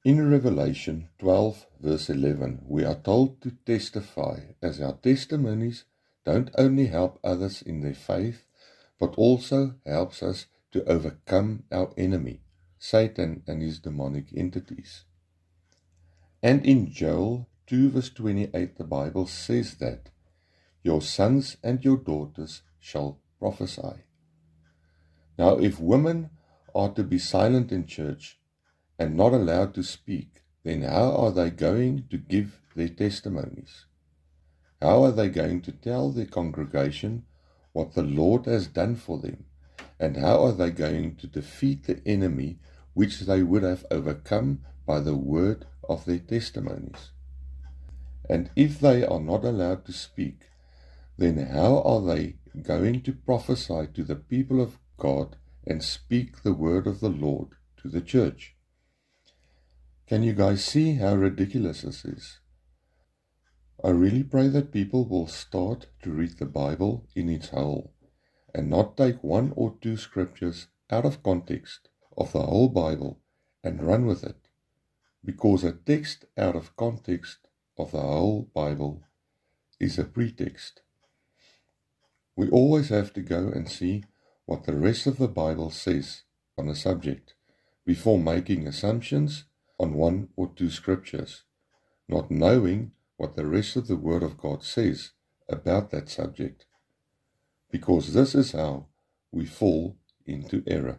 In Revelation 12 verse 11, we are told to testify as our testimonies don't only help others in their faith, but also helps us to overcome our enemy, Satan and his demonic entities. And in Joel 2 verse 28, the Bible says that your sons and your daughters shall prophesy. Now, if women are to be silent in church and not allowed to speak, then how are they going to give their testimonies? How are they going to tell their congregation what the Lord has done for them? And how are they going to defeat the enemy which they would have overcome by the word of their testimonies? And if they are not allowed to speak, then how are they going to prophesy to the people of God and speak the word of the Lord to the church? Can you guys see how ridiculous this is? I really pray that people will start to read the Bible in its whole and not take one or two scriptures out of context of the whole Bible and run with it, because a text out of context of the whole Bible is a pretext. We always have to go and see what the rest of the Bible says on a subject before making assumptions on one or two scriptures, not knowing what the rest of the Word of God says about that subject, because this is how we fall into error.